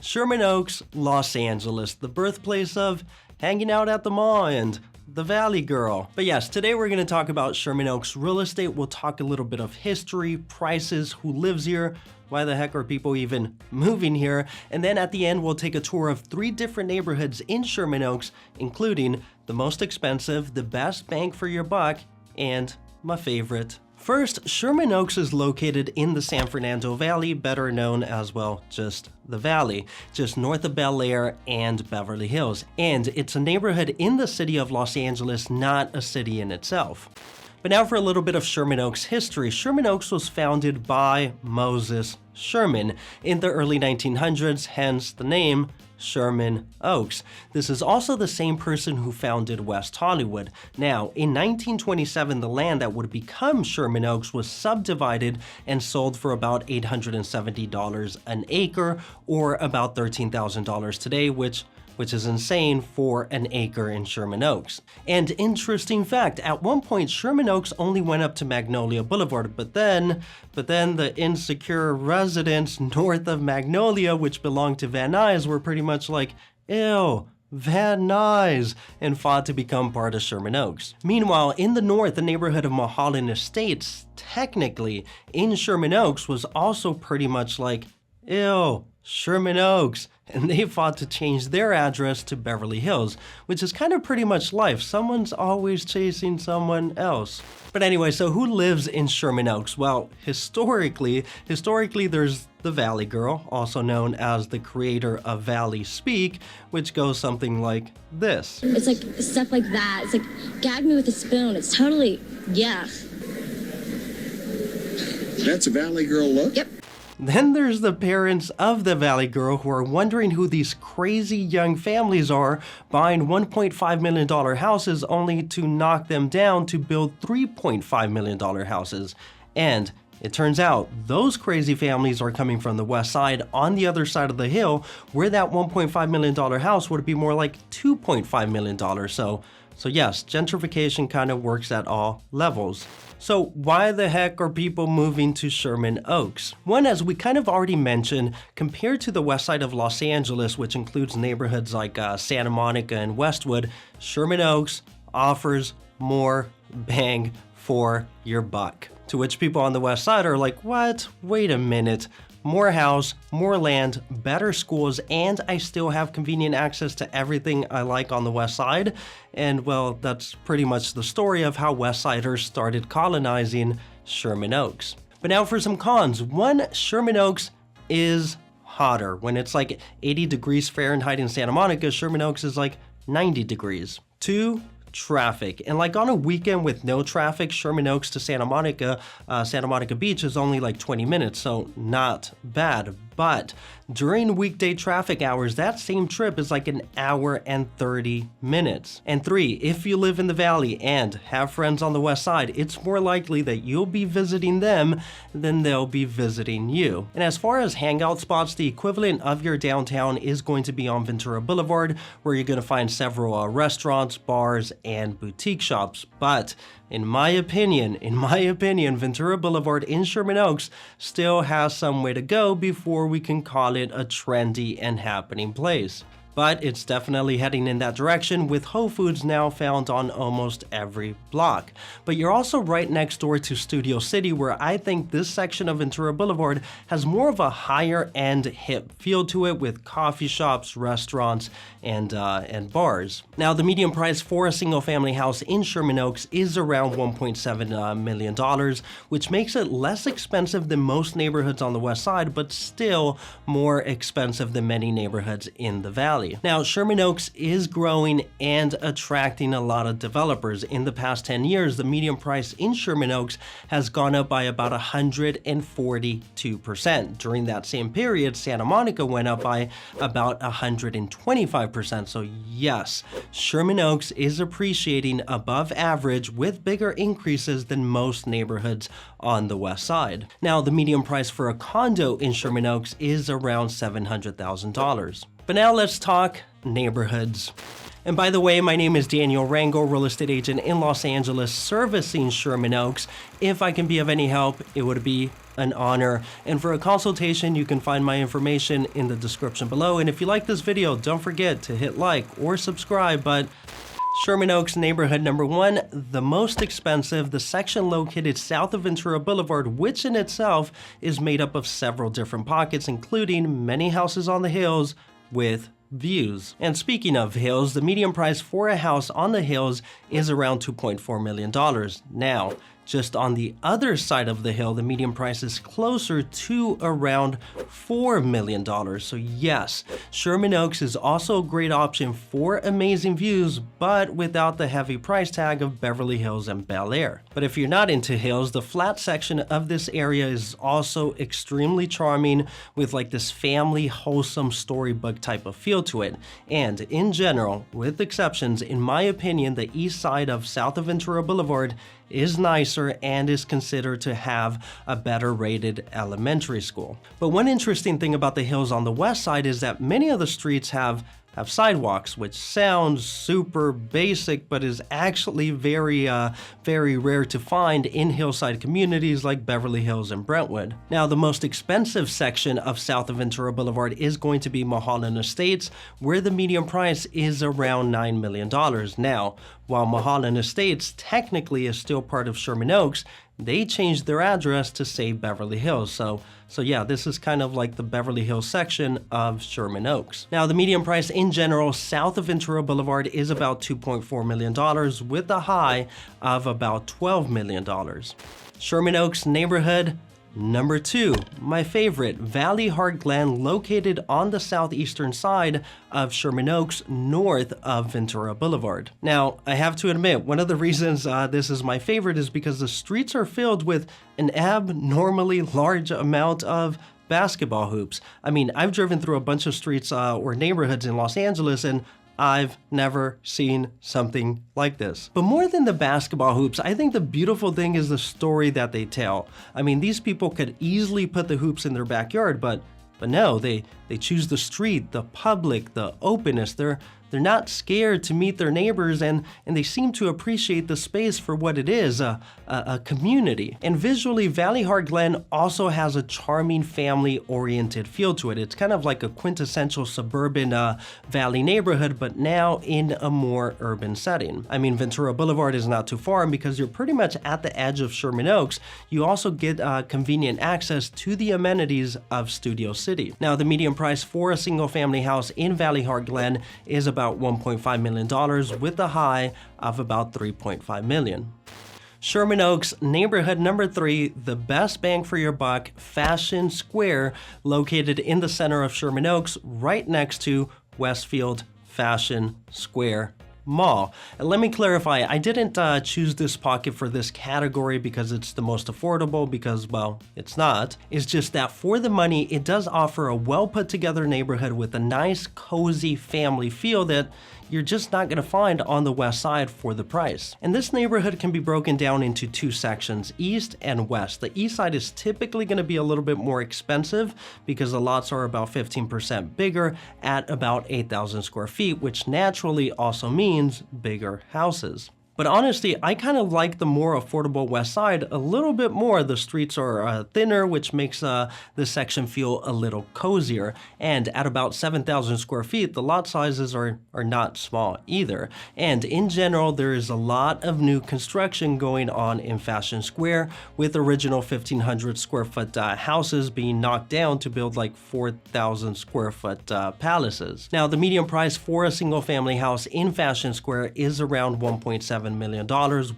Sherman Oaks, Los Angeles, the birthplace of hanging out at the mall and the Valley Girl. But yes, today we're going to talk about Sherman Oaks real estate. We'll talk a little bit of history, prices, who lives here, why the heck are people even moving here, and then at the end we'll take a tour of 3 different neighborhoods in Sherman Oaks, including the most expensive, the best bang for your buck, and my favorite. First, Sherman Oaks is located in the San Fernando Valley, better known as, well, just the Valley, just north of Bel Air and Beverly Hills. And it's a neighborhood in the city of Los Angeles, not a city in itself. But now for a little bit of Sherman Oaks history. Sherman Oaks was founded by Moses Sherman in the early 1900s, hence the name Sherman Oaks. This is also the same person who founded West Hollywood. Now, in 1927, the land that would become Sherman Oaks was subdivided and sold for about $870 an acre, or about $13,000 today, which is insane for an acre in Sherman Oaks. And interesting fact, at one point Sherman Oaks only went up to Magnolia Boulevard, but then the insecure residents north of Magnolia, which belonged to Van Nuys, were pretty much like, ew, Van Nuys, and fought to become part of Sherman Oaks. Meanwhile, in the north, the neighborhood of Mulholland Estates, technically in Sherman Oaks, was also pretty much like, ew, Sherman Oaks, and they fought to change their address to Beverly Hills, which is kind of pretty much life. Someone's always chasing someone else. But anyway, so who lives in Sherman Oaks? Well, historically there's the Valley Girl, also known as the creator of Valley Speak, which goes something like this. It's like stuff like that. It's like, gag me with a spoon. It's totally, yeah. That's a Valley Girl look? Yep. Then there's the parents of the Valley Girl who are wondering who these crazy young families are buying $1.5 million houses only to knock them down to build $3.5 million houses. And it turns out those crazy families are coming from the west side on the other side of the hill, where that $1.5 million house would be more like $2.5 million. So yes, gentrification kind of works at all levels. So why the heck are people moving to Sherman Oaks? One, as we kind of already mentioned, compared to the west side of Los Angeles, which includes neighborhoods like Santa Monica and Westwood, Sherman Oaks offers more bang for your buck. To which people on the west side are like, what? Wait a minute. More house, more land, better schools, and I still have convenient access to everything I like on the west side. And well, that's pretty much the story of how Westsiders started colonizing Sherman Oaks. But now for some cons. One, Sherman Oaks is hotter. When it's like 80 degrees Fahrenheit in Santa Monica, Sherman Oaks is like 90 degrees. 2, traffic. And like on a weekend with no traffic, Sherman Oaks to Santa Monica Beach is only like 20 minutes, so not bad. But during weekday traffic hours, that same trip is like 1 hour and 30 minutes. And 3, if you live in the Valley and have friends on the west side, it's more likely that you'll be visiting them than they'll be visiting you. And as far as hangout spots, the equivalent of your downtown is going to be on Ventura Boulevard, where you're going to find several restaurants, bars, and boutique shops. But in my opinion, Ventura Boulevard in Sherman Oaks still has some way to go before we can call it a trendy and happening place. But it's definitely heading in that direction, with Whole Foods now found on almost every block. But you're also right next door to Studio City, where I think this section of Ventura Boulevard has more of a higher end hip feel to it, with coffee shops, restaurants, and bars. Now, the median price for a single family house in Sherman Oaks is around $1.7 million, which makes it less expensive than most neighborhoods on the west side, but still more expensive than many neighborhoods in the Valley. Now, Sherman Oaks is growing and attracting a lot of developers. In the past 10 years, the median price in Sherman Oaks has gone up by about 142%. During that same period, Santa Monica went up by about 125%. So yes, Sherman Oaks is appreciating above average, with bigger increases than most neighborhoods on the west side. Now, the median price for a condo in Sherman Oaks is around $700,000. But now let's talk neighborhoods. And by the way, my name is Daniel Rangel, real estate agent in Los Angeles, servicing Sherman Oaks. If I can be of any help, it would be an honor. And for a consultation, you can find my information in the description below. And if you like this video, don't forget to hit like or subscribe. But Sherman Oaks neighborhood number 1, the most expensive, the section located south of Ventura Boulevard, which in itself is made up of several different pockets, including many houses on the hills with views. And speaking of hills, the median price for a house on the hills is around $2.4 million. Now, just on the other side of the hill, the median price is closer to around $4 million. So yes, Sherman Oaks is also a great option for amazing views, but without the heavy price tag of Beverly Hills and Bel Air. But if you're not into hills, the flat section of this area is also extremely charming with like this family wholesome storybook type of feel to it. And in general, with exceptions, in my opinion, the east side of south of Ventura Boulevard is nicer and is considered to have a better rated elementary school. But one interesting thing about the hills on the west side is that many of the streets have sidewalks, which sounds super basic, but is actually very rare to find in hillside communities like Beverly Hills and Brentwood. Now, the most expensive section of south of Ventura Boulevard is going to be Mulholland Estates, where the median price is around $9 million. Now, while Mulholland Estates technically is still part of Sherman Oaks, they changed their address to say Beverly Hills. So yeah, this is kind of like the Beverly Hills section of Sherman Oaks. Now, the median price in general south of Ventura Boulevard is about $2.4 million with a high of about $12 million. Sherman Oaks neighborhood number 2, my favorite, Valleyheart Glenn, located on the southeastern side of Sherman Oaks, north of Ventura Boulevard. Now, I have to admit, one of the reasons this is my favorite is because the streets are filled with an abnormally large amount of basketball hoops. I mean, I've driven through a bunch of streets or neighborhoods in Los Angeles, and I've never seen something like this. But more than the basketball hoops, I think the beautiful thing is the story that they tell. I mean, these people could easily put the hoops in their backyard, but no, they choose the street, the public, the openness. They're not scared to meet their neighbors, and they seem to appreciate the space for what it is, a community. And visually, Valleyheart Glen also has a charming family-oriented feel to it. It's kind of like a quintessential suburban valley neighborhood, but now in a more urban setting. I mean, Ventura Boulevard is not too far, and because you're pretty much at the edge of Sherman Oaks, you also get convenient access to the amenities of Studio City. Now, the median price for a single-family house in Valleyheart Glen is about $1.5 million with a high of about $3.5 million. Sherman Oaks neighborhood number 3, the best bang for your buck, Fashion Square, located in the center of Sherman Oaks, right next to Westfield Fashion Square Mall. And let me clarify, I didn't choose this pocket for this category because it's the most affordable, because, well, it's not. It's just that for the money, it does offer a well put together neighborhood with a nice, cozy family feel that you're just not going to find on the west side for the price. And this neighborhood can be broken down into 2 sections, east and west. The east side is typically going to be a little bit more expensive because the lots are about 15% bigger at about 8,000 square feet, which naturally also means bigger houses. But honestly, I kind of like the more affordable west side a little bit more. The streets are thinner, which makes this section feel a little cozier. And at about 7,000 square feet, the lot sizes are not small either. And in general, there is a lot of new construction going on in Fashion Square, with original 1,500 square foot houses being knocked down to build like 4,000 square foot palaces. Now, the median price for a single family house in Fashion Square is around $1.7 million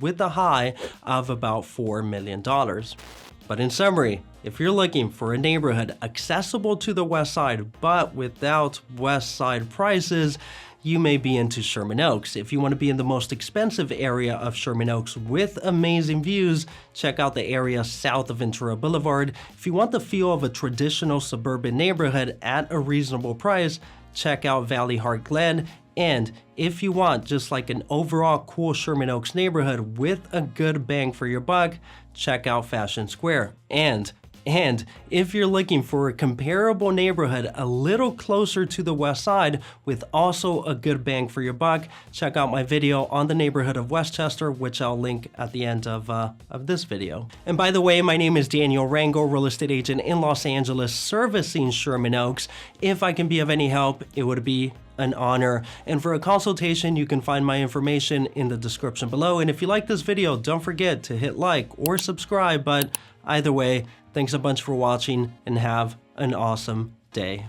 with a high of about $4 million. But in summary, if you're looking for a neighborhood accessible to the west side but without west side prices, you may be into Sherman Oaks. If you want to be in the most expensive area of Sherman Oaks with amazing views, check out the area south of Ventura Boulevard. If you want the feel of a traditional suburban neighborhood at a reasonable price, check out Valleyheart Glen. And if you want just like an overall cool Sherman Oaks neighborhood with a good bang for your buck, check out Fashion Square. And And if you're looking for a comparable neighborhood a little closer to the west side with also a good bang for your buck, check out my video on the neighborhood of Westchester, which I'll link at the end of this video. And by the way, my name is Daniel Rangel, real estate agent in Los Angeles, servicing Sherman Oaks. If I can be of any help, it would be an honor. And for a consultation, you can find my information in the description below. And if you like this video, don't forget to hit like or subscribe. But either way, thanks a bunch for watching and have an awesome day.